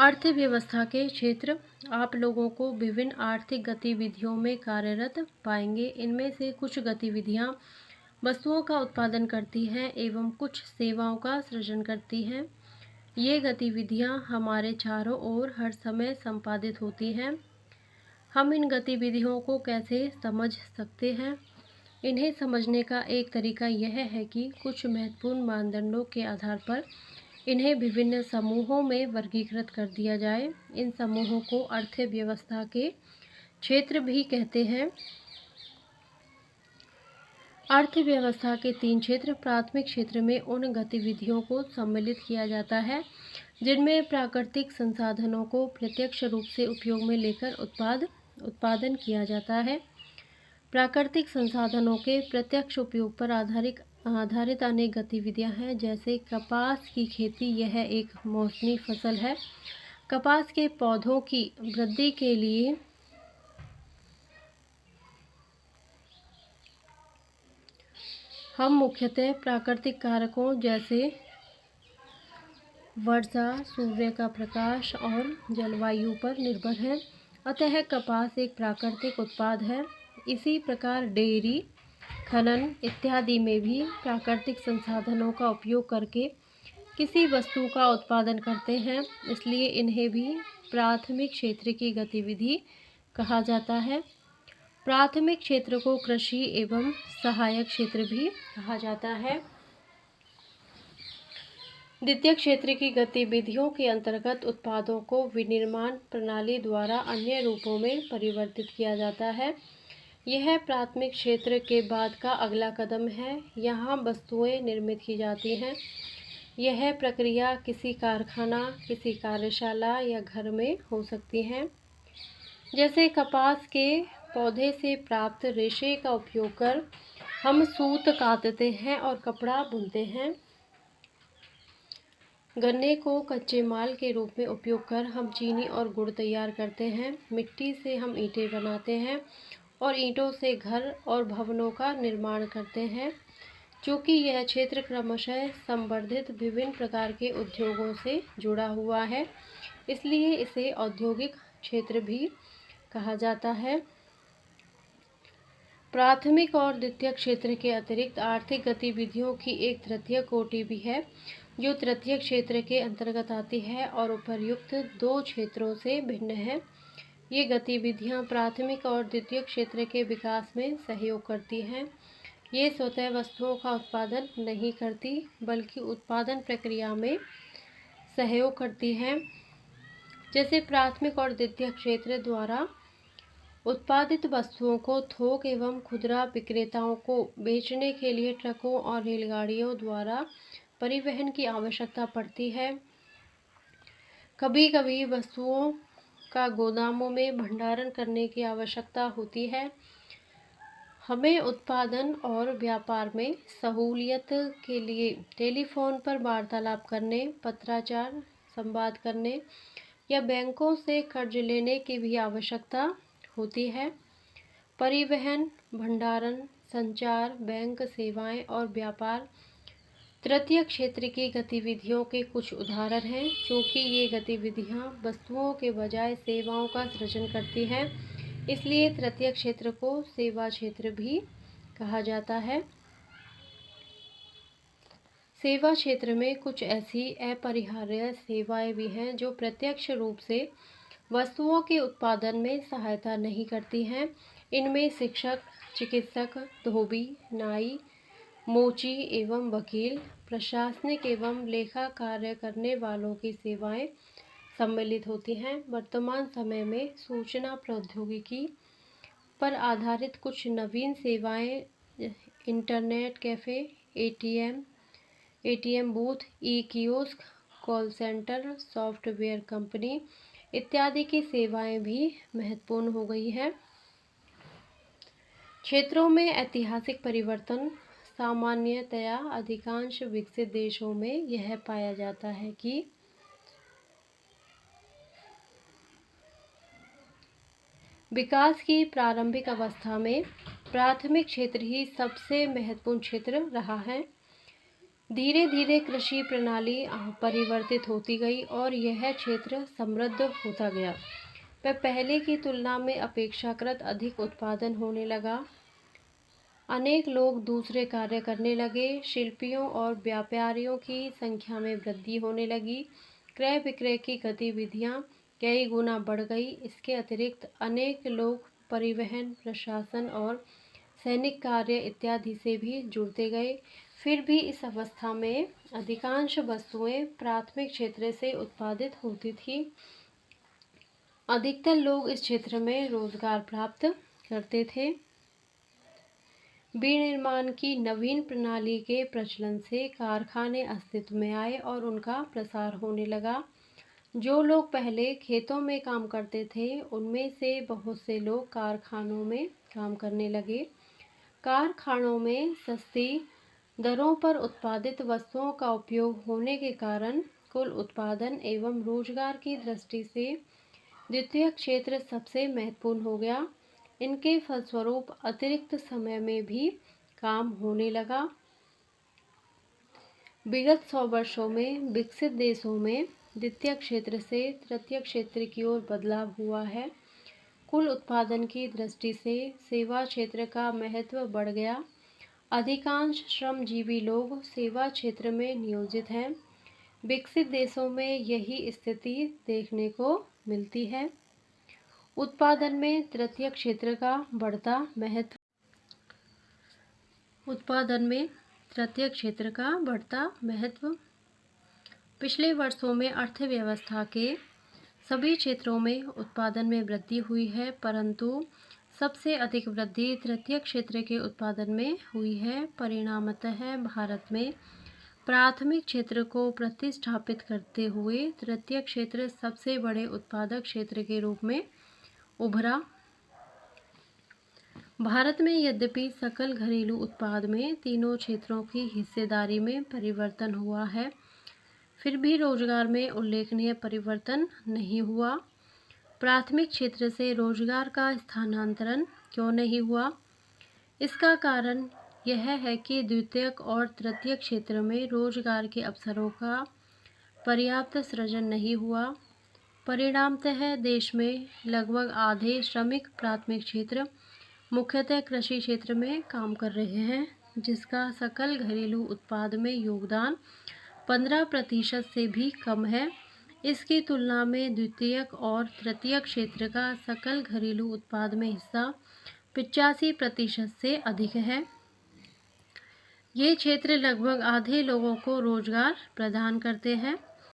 अर्थव्यवस्था के क्षेत्र आप लोगों को विभिन्न आर्थिक गतिविधियों में कार्यरत पाएंगे। इनमें से कुछ गतिविधियां वस्तुओं का उत्पादन करती हैं एवं कुछ सेवाओं का सृजन करती हैं। ये गतिविधियां हमारे चारों ओर हर समय संपादित होती हैं। हम इन गतिविधियों को कैसे समझ सकते हैं? इन्हें समझने का एक तरीका यह है कि कुछ महत्वपूर्ण मानदंडों के आधार पर इन्हें विभिन्न समूहों में वर्गीकृत कर दिया जाए। इन समूहों को अर्थव्यवस्था के क्षेत्र भी कहते हैं। अर्थव्यवस्था के 3 क्षेत्र। प्राथमिक क्षेत्र में उन गतिविधियों को सम्मिलित किया जाता है जिनमें प्राकृतिक संसाधनों को प्रत्यक्ष रूप से उपयोग में लेकर उत्पादन किया जाता है। प्राकृतिक संसाधनों के प्रत्यक्ष उपयोग पर आधारित अनेक गतिविधियां हैं, जैसे कपास की खेती। यह एक मौसमी फसल है। कपास के पौधों की वृद्धि के लिए हम मुख्यतः प्राकृतिक कारकों जैसे वर्षा, सूर्य का प्रकाश और जलवायु पर निर्भर हैं। अतः कपास एक प्राकृतिक उत्पाद है। इसी प्रकार डेयरी, खनन इत्यादि में भी प्राकृतिक संसाधनों का उपयोग करके किसी वस्तु का उत्पादन करते हैं, इसलिए इन्हें भी प्राथमिक क्षेत्र की गतिविधि कहा जाता है। प्राथमिक क्षेत्र को कृषि एवं सहायक क्षेत्र भी कहा जाता है। द्वितीयक क्षेत्र की गतिविधियों के अंतर्गत उत्पादों को विनिर्माण प्रणाली द्वारा अन्य रूपों में परिवर्तित किया जाता है। यह प्राथमिक क्षेत्र के बाद का अगला कदम है। यहाँ वस्तुएं निर्मित की जाती हैं। यह प्रक्रिया किसी कारखाना, किसी कार्यशाला या घर में हो सकती है। जैसे कपास के पौधे से प्राप्त रेशे का उपयोग कर हम सूत कातते हैं और कपड़ा बुनते हैं। गन्ने को कच्चे माल के रूप में उपयोग कर हम चीनी और गुड़ तैयार करते हैं। मिट्टी से हम ईंटें बनाते हैं और ईंटों से घर और भवनों का निर्माण करते हैं। चूँकि यह क्षेत्र क्रमशः संवर्धित विभिन्न प्रकार के उद्योगों से जुड़ा हुआ है, इसलिए इसे औद्योगिक क्षेत्र भी कहा जाता है। प्राथमिक और द्वितीयक क्षेत्र के अतिरिक्त आर्थिक गतिविधियों की एक तृतीय कोटि भी है, जो तृतीयक क्षेत्र के अंतर्गत आती है और उपर्युक्त 2 क्षेत्रों से भिन्न है। ये गतिविधियां प्राथमिक और द्वितीयक क्षेत्र के विकास में सहयोग करती हैं। ये स्वतः वस्तुओं का उत्पादन नहीं करती, बल्कि उत्पादन प्रक्रिया में सहयोग करती हैं। जैसे प्राथमिक और द्वितीयक क्षेत्र द्वारा उत्पादित वस्तुओं को थोक एवं खुदरा विक्रेताओं को बेचने के लिए ट्रकों और रेलगाड़ियों द्वारा परिवहन की आवश्यकता पड़ती है। कभी कभी वस्तुओं का गोदामों में भंडारण करने की आवश्यकता होती है। हमें उत्पादन और व्यापार में सहूलियत के लिए टेलीफोन पर वार्तालाप करने, पत्राचार संवाद करने या बैंकों से कर्ज लेने की भी आवश्यकता होती है। परिवहन, भंडारण, संचार, बैंक सेवाएं और व्यापार तृतीय क्षेत्र की गतिविधियों के कुछ उदाहरण हैं। चूँकि ये गतिविधियां वस्तुओं के बजाय सेवाओं का सृजन करती हैं, इसलिए तृतीय क्षेत्र को सेवा क्षेत्र भी कहा जाता है। सेवा क्षेत्र में कुछ ऐसी अपरिहार्य सेवाएं भी हैं जो प्रत्यक्ष रूप से वस्तुओं के उत्पादन में सहायता नहीं करती हैं। इनमें शिक्षक, चिकित्सक, धोबी, नाई, मोची एवं वकील, प्रशासनिक एवं लेखा कार्य करने वालों की सेवाएं सम्मिलित होती हैं। वर्तमान समय में सूचना प्रौद्योगिकी पर आधारित कुछ नवीन सेवाएं internet cafe, ATM booth, e-kiosk, call centre, software company इत्यादि की सेवाएं भी महत्वपूर्ण हो गई है। क्षेत्रों में ऐतिहासिक परिवर्तन। सामान्यतया अधिकांश विकसित देशों में यह पाया जाता है कि विकास की प्रारंभिक अवस्था में प्राथमिक क्षेत्र ही सबसे महत्वपूर्ण क्षेत्र रहा है। धीरे धीरे कृषि प्रणाली परिवर्तित होती गई और यह क्षेत्र समृद्ध होता गया। वह पहले की तुलना में अपेक्षाकृत अधिक उत्पादन होने लगा। अनेक लोग दूसरे कार्य करने लगे। शिल्पियों और व्यापारियों की संख्या में वृद्धि होने लगी। क्रय विक्रय की गतिविधियां कई गुना बढ़ गई। इसके अतिरिक्त अनेक लोग परिवहन, प्रशासन और सैनिक कार्य इत्यादि से भी जुड़ते गए। फिर भी इस अवस्था में अधिकांश वस्तुएं प्राथमिक क्षेत्र से उत्पादित होती थी। अधिकतर लोग इस क्षेत्र में रोजगार प्राप्त करते थे। विनिर्माण की नवीन प्रणाली के प्रचलन से कारखाने अस्तित्व में आए और उनका प्रसार होने लगा। जो लोग पहले खेतों में काम करते थे, उनमें से बहुत से लोग कारखानों में काम करने लगे। कारखानों में सस्ती दरों पर उत्पादित वस्तुओं का उपयोग होने के कारण कुल उत्पादन एवं रोजगार की दृष्टि से द्वितीयक क्षेत्र सबसे महत्वपूर्ण हो गया। इनके फलस्वरूप अतिरिक्त समय में भी काम होने लगा। विगत 100 वर्षों में विकसित देशों में द्वितीयक क्षेत्र से तृतीयक क्षेत्र की ओर बदलाव हुआ है। कुल उत्पादन की दृष्टि से सेवा क्षेत्र का महत्व बढ़ गया। अधिकांश श्रमजीवी लोग सेवा क्षेत्र में नियोजित हैं। विकसित देशों में यही स्थिति देखने को मिलती है। उत्पादन में तृतीयक क्षेत्र का बढ़ता महत्व। उत्पादन में तृतीयक क्षेत्र का बढ़ता महत्व। पिछले वर्षों में अर्थव्यवस्था के सभी क्षेत्रों में उत्पादन में वृद्धि हुई है, परंतु सबसे अधिक वृद्धि तृतीयक क्षेत्र के उत्पादन में हुई है। परिणामतः भारत में प्राथमिक क्षेत्र को प्रतिस्थापित करते हुए तृतीयक क्षेत्र सबसे बड़े उत्पादक क्षेत्र के रूप में उभरा। भारत में यद्यपि सकल घरेलू उत्पाद में तीनों क्षेत्रों की हिस्सेदारी में परिवर्तन हुआ है, फिर भी रोजगार में उल्लेखनीय परिवर्तन नहीं हुआ। प्राथमिक क्षेत्र से रोजगार का स्थानांतरण क्यों नहीं हुआ? इसका कारण यह है कि द्वितीयक और तृतीयक क्षेत्र में रोजगार के अवसरों का पर्याप्त सृजन नहीं हुआ। परिणामतः देश में लगभग आधे श्रमिक प्राथमिक क्षेत्र मुख्यतः कृषि क्षेत्र में काम कर रहे हैं, जिसका सकल घरेलू उत्पाद में योगदान 15% से भी कम है। इसकी तुलना में द्वितीयक और तृतीयक क्षेत्र का सकल घरेलू उत्पाद में हिस्सा 85% से अधिक है। ये क्षेत्र लगभग आधे लोगों को रोजगार प्रदान करते हैं।